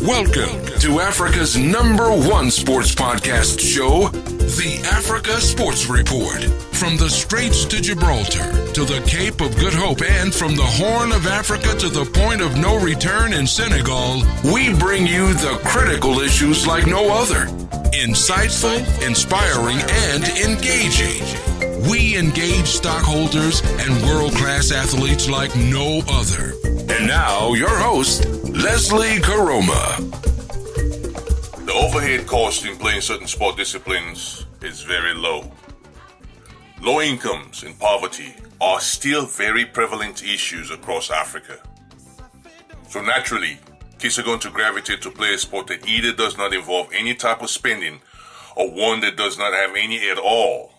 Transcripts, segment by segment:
Welcome to Africa's #1 sports podcast show, the Africa Sports Report. From the Straits to Gibraltar, to the Cape of Good Hope, and from the Horn of Africa to the point of no return in Senegal, we bring you the critical issues like no other. Insightful, inspiring, and engaging. We engage stockholders and world-class athletes like no other. And now, your host, Leslie Karoma. The overhead cost in playing certain sport disciplines is very low. Low incomes and poverty are still very prevalent issues across Africa. So naturally, kids are going to gravitate to play a sport that either does not involve any type of spending or one that does not have any at all.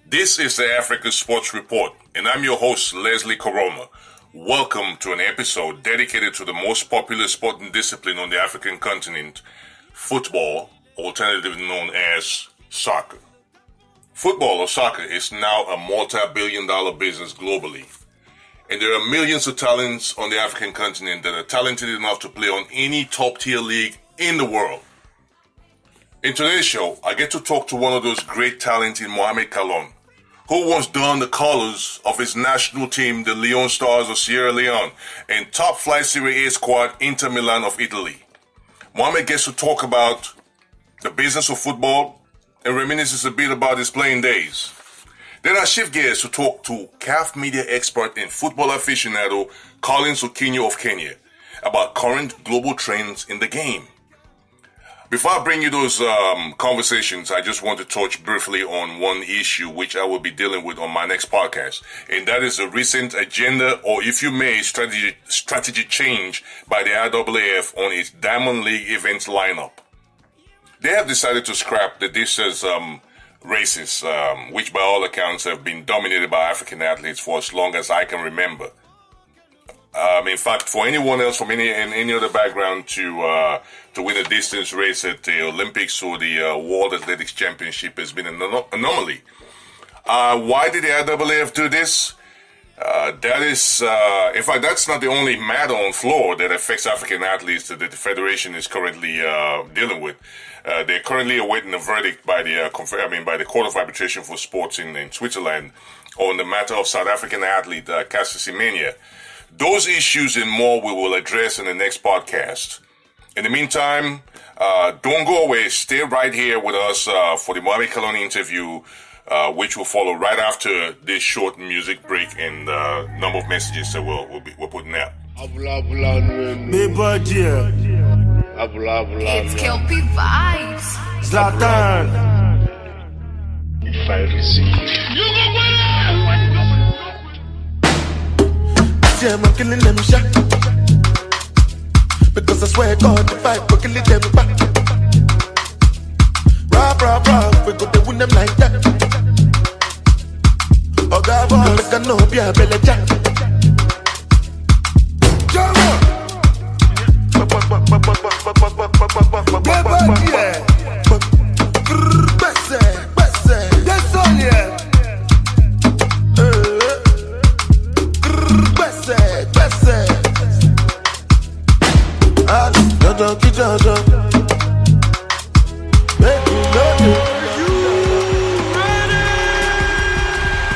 This is the Africa Sports Report, and I'm your host, Leslie Karoma. Welcome to an episode dedicated to the most popular sporting discipline on the African continent, football, alternatively known as soccer. Football or soccer is now a multi-billion-dollar business globally. And there are millions of talents on the African continent that are talented enough to play on any top-tier league in the world. In today's show, I get to talk to one of those great talents in Mohamed Kallon, who once donned the colors of his national team, the Leon Stars of Sierra Leone, and top-flight Serie A squad Inter Milan of Italy. Mohamed gets to talk about the business of football and reminisces a bit about his playing days. Then I shift gears to talk to CAF media expert and football aficionado Collins Okinyo of Kenya about current global trends in the game. Before I bring you those conversations, I just want to touch briefly on one issue which I will be dealing with on my next podcast, and that is a recent agenda, or if you may, strategy change by the IAAF on its Diamond League events lineup. They have decided to scrap the distance races, which by all accounts have been dominated by African athletes for as long as I can remember. In fact, for anyone else from any other background to win a distance race at the Olympics or the World Athletics Championship has been an anomaly. Why did the IAAF do this? That is, in fact, that's not the only matter on floor that affects African athletes that the Federation is currently dealing with. They're currently awaiting a verdict by the Court of Arbitration for Sports in Switzerland on the matter of South African athlete Caster Semenya. Those issues and more we will address in the next podcast. In the meantime, don't go away. Stay right here with us for the Mohamed Kallon interview, which will follow right after this short music break and number of messages that we're putting out. It's Kelpie Vibes. Zlatan. If I receive. Yeah, I'm killing them shot. Because I swear God, the fight, we're killing them back. Rah, we go to win them like that. Oh God, make a no be a belly jack.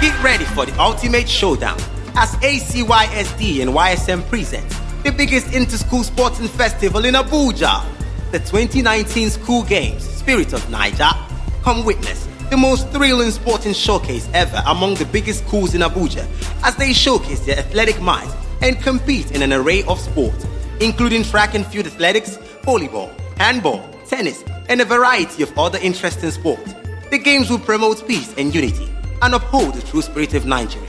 Get ready for the ultimate showdown as ACYSD and YSM present the biggest inter-school sporting festival in Abuja. The 2019 School Games, Spirit of Niger. Come witness the most thrilling sporting showcase ever among the biggest schools in Abuja as they showcase their athletic might and compete in an array of sports, including track and field athletics, volleyball, handball, tennis, and a variety of other interesting sports. The games will promote peace and unity and uphold the true spirit of Nigeria.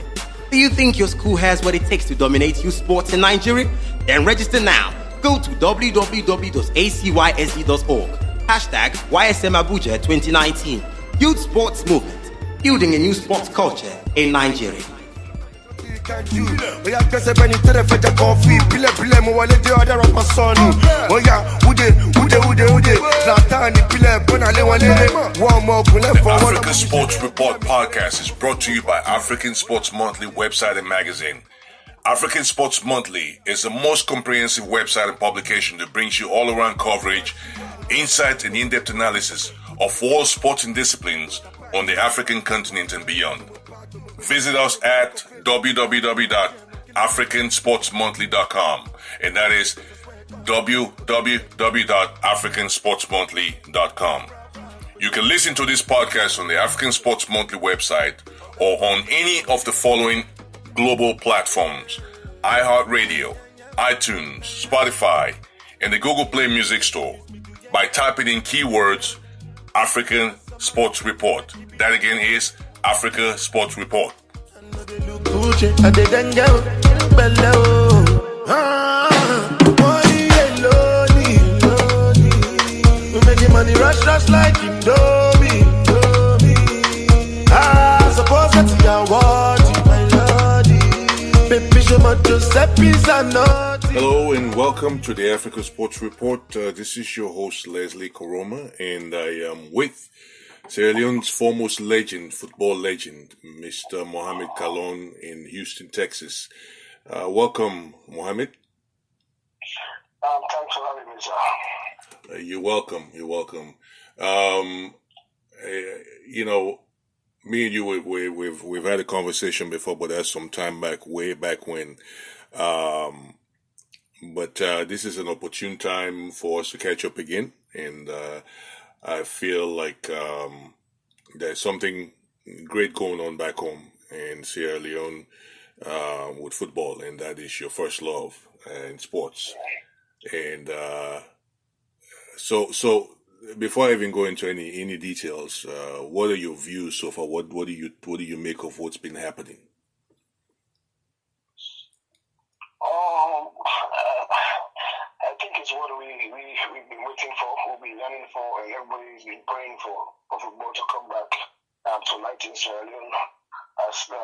Do you think your school has what it takes to dominate youth sports in Nigeria? Then register now. Go to www.acysd.org. #YSM Abuja 2019. Youth Sports Movement. Building a new sports culture in Nigeria. We have just a penny to the fed coffee. Pile, mo wale the other of my son. Oh yeah, ude. Zlatan, pile, bonale wale. One more, The Africa Sports Report podcast is brought to you by African Sports Monthly website and magazine. African Sports Monthly is the most comprehensive website and publication that brings you all-around coverage, insight, and in-depth analysis of all sporting disciplines on the African continent and beyond. Visit us at www.africansportsmonthly.com, and that is www.africansportsmonthly.com. You can listen to this podcast on the African Sports Monthly website or on any of the following global platforms: iHeartRadio, iTunes, Spotify, and the Google Play Music Store by typing in keywords African Sports Report. That again is Africa Sports Report. Money rush like Indomie. I suppose that's your word, my lordy. Baby, Giuseppe's a naughty. Hello and welcome to the Africa Sports Report. This is your host Leslie Koroma, and I am with Sierra Leone's foremost legend, football legend, Mr. Mohamed Kallon in Houston, Texas. Welcome, Mohamed. Thanks for having me, sir. You're welcome. You're welcome. Me and you, we've had a conversation before, but that's some time back, way back when. But this is an opportune time for us to catch up again, and I feel like there's something great going on back home in Sierra Leone with football, and that is your first love in sports. And So before I even go into any details, what are your views so far? What do you make of what's been happening? I think it's what we've been waiting for, we've been yearning for, and everybody's been praying for football to come back tonight in Sierra Leone, as the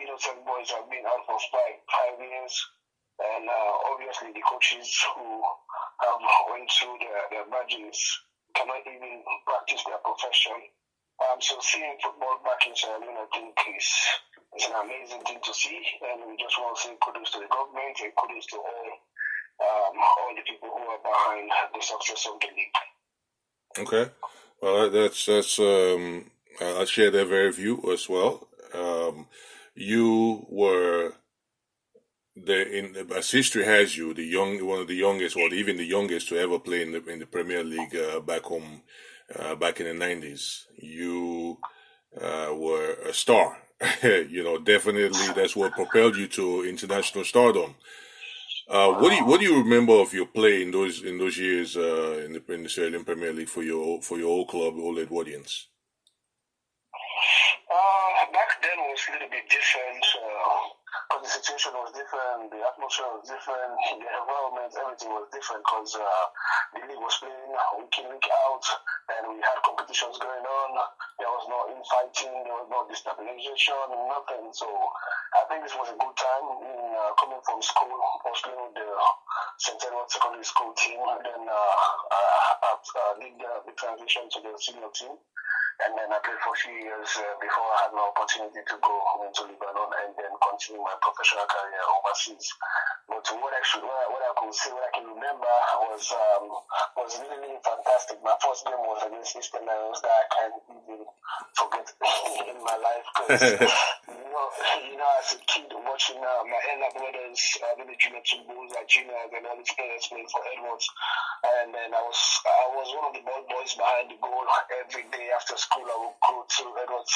innocent boys have been out for five years. And obviously the coaches who have went through their badges cannot even practice their profession. So seeing football back in Sierra Leone, I think is an amazing thing to see. And we just want to say kudos to the government and kudos to all the people who are behind the success of the league. Okay. Well, that's I share that very view as well. You were as history has you, one of the youngest, or even the youngest to ever play in the Premier League back home, back in the 90s. You were a star. Definitely that's what propelled you to international stardom. What do you remember of your play in those years in the Sierra Leone Premier League for your old club, Old Edwardians? Back then was a little bit different. Because the situation was different, the atmosphere was different, the environment, everything was different, because the league was playing week in, week out, and we had competitions going on. There was no infighting, there was no destabilization, nothing. So I think this was a good time coming from school. I was playing with the St. Edward Secondary School team, and then I did the transition to the senior team. And then I played for a few years before I had an opportunity to go into Lebanon and then continue my professional career overseas. But what I could say, what I can remember was really fantastic. My first game was against Eastern Lions that I can't even forget in my life, because as a kid watching my elder brothers, the junior Tumbos, juniors, and all these players playing for Edwards, and then I was one of the boys behind the goal every day after school. I would go to Edwards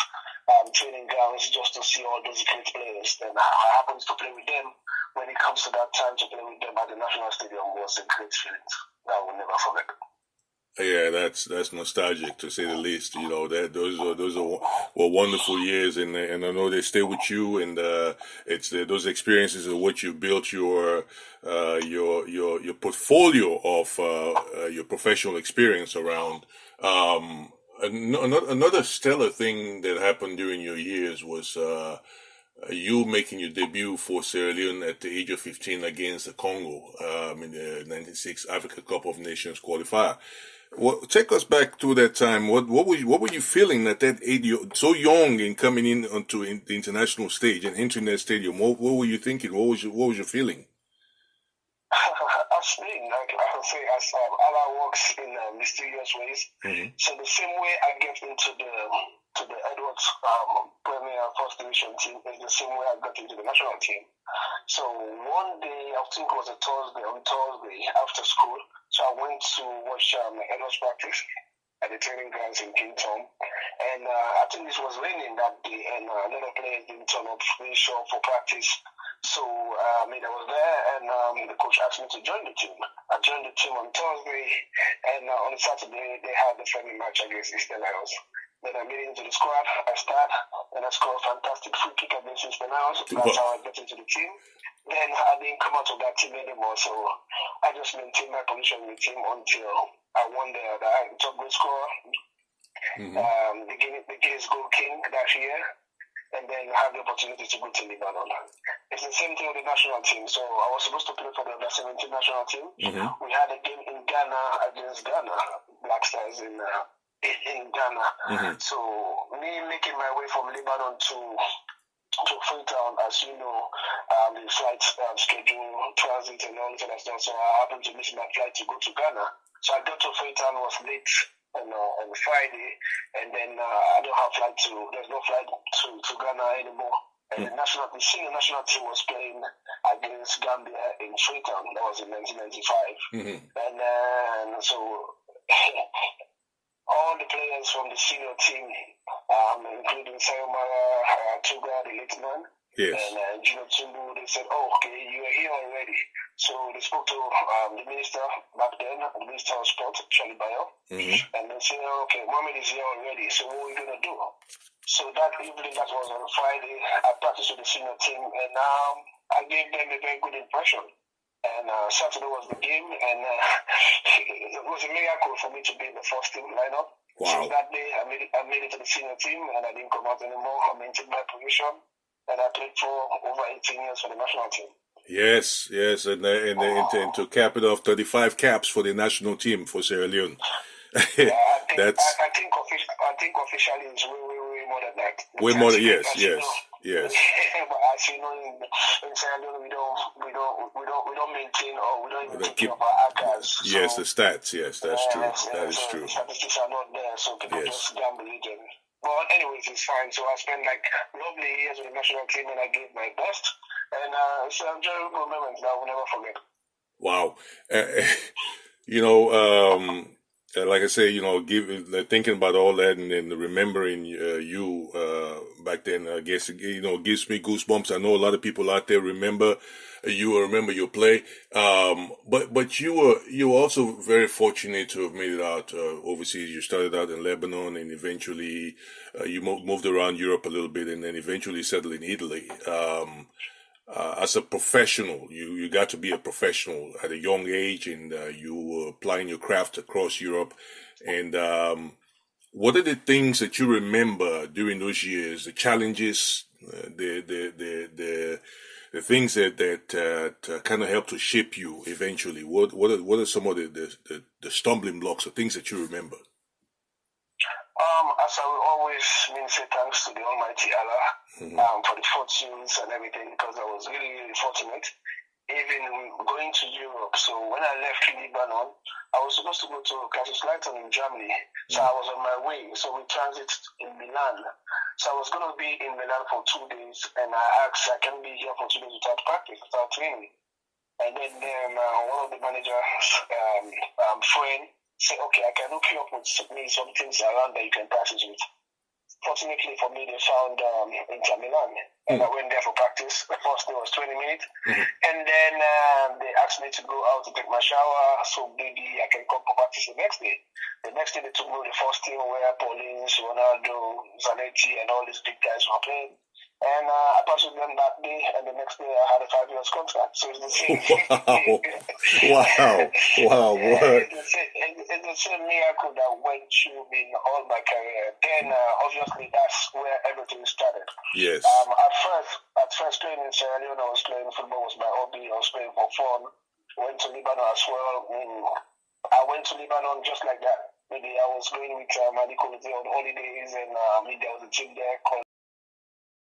training grounds just to see all those great players. And I happened to play with them. When it comes to that time to play with them at the National Stadium was a great feeling that I will never forget. Yeah, that's nostalgic to say the least. Those are wonderful years, and I know they stay with you. And it's those experiences are what you built your portfolio of your professional experience around. Another stellar thing that happened during your years was you making your debut for Sierra Leone at the age of 15 against the Congo in the 96 Africa Cup of Nations qualifier. Take us back to that time. What were you feeling at that age? You're so young and coming in onto the international stage and entering that stadium. What were you thinking? What was your feeling? As me, like I can say, as Allah works in mysterious ways. Mm-hmm. So the same way I get into the Edwards Premier First Division team is the same way I got into the national team. So one day, I think it was on Thursday after school, so I went to watch Edwards practice at the training grounds in Kingston. And I think this was raining that day, and a lot of players didn't turn up really sure for practice. So I was there, and the coach asked me to join the team. I joined the team on Thursday, and on Saturday they had the friendly match against Eastern Lions. Then I made it into the squad. I started, and I scored a fantastic free kick against Eastern Lions. That's how I got into the team. Then I didn't come out of that team anymore, so I just maintained my position in the team until I won the top goal scorer, the Guinness Goal King that year. And then have the opportunity to go to Lebanon. It's the same thing with the national team. So I was supposed to play for the under-17 national team. Mm-hmm. We had a game in Ghana against Ghana, Black Stars in Ghana. Mm-hmm. So me making my way from Lebanon to Freetown, as you know, the flight schedule, transit and all that stuff. So I happened to miss my flight to go to Ghana. So I got to Freetown, was late on Friday, and then there's no flight to Ghana anymore. And the senior national team was playing against Gambia in Freetown. That was in 1995. Mm-hmm. And so all the players from the senior team, including Sayomara Tuga, the late man, yes, and Gino Tumbu, they said, "Oh, okay, you are here already." So they spoke to the minister back then, the Minister of Sport, Charlie Bayo, and they said, "Okay, Mohamed is here already, so what are we going to do?" So that evening, that was on Friday, I practiced with the senior team, and I gave them a very good impression. And Saturday was the game, and it was a miracle for me to be in the first team lineup. Wow. Since that day, I made it to the senior team, and I didn't come out anymore. I maintained my position, and I played for over 18 years for the national team. Yes, and to cap it off, 35 caps for the national team for Sierra Leone. I think officially it's way more than that. Way more than yes. But as you know, in Sierra Leone, we don't maintain, or we don't even take care of our archives. Yes, the stats. Yes, that's true. That is true. Statistics are not there, so people just gamble it. But anyways, it's fine. So I spent lovely years with the national team, and I gave my best. And it's an enjoyable moment that I will never forget. Wow. Like I say, thinking about all that and then remembering you back then, I guess, gives me goosebumps. I know a lot of people out there remember your play. But you were also very fortunate to have made it out overseas. You started out in Lebanon, and eventually you moved around Europe a little bit, and then eventually settled in Italy. As a professional, you got to be a professional at a young age, and you were applying your craft across Europe. And what are the things that you remember during those years? The challenges, the things that kind of helped to shape you eventually. What are some of the stumbling blocks or things that you remember? As I will always say thanks to the Almighty Allah for the fortunes and everything, because I was really, really fortunate. Even going to Europe. So when I left Lebanon, I was supposed to go to Kaiserslautern in Germany. So I was on my way. So we transit in Milan. So I was going to be in Milan for 2 days, and I asked, I can be here for 2 days without practice, without training. And then one of the managers, friend, said, "Okay, I can hook you up with some things around that you can practice with." Fortunately for me, they found Inter Milan, and I went there for practice. The first day was 20 minutes, and then they asked me to go out to take my shower, so maybe I can come for practice the next day. The next day they took me to the first team where Paulins, Ronaldo, Zanetti, and all these big guys were playing. And I passed with them that day, and the next day I had a 5-year contract. So it's the same. Wow! It's the same miracle that went through in all my career. Then obviously that's where everything started. Yes. At first playing in Sierra Leone, I was playing football was my hobby. I was playing for fun. Went to Lebanon as well. I went to Lebanon just like that. Maybe I was going with my colleagues on holidays, and maybe there was a trip there.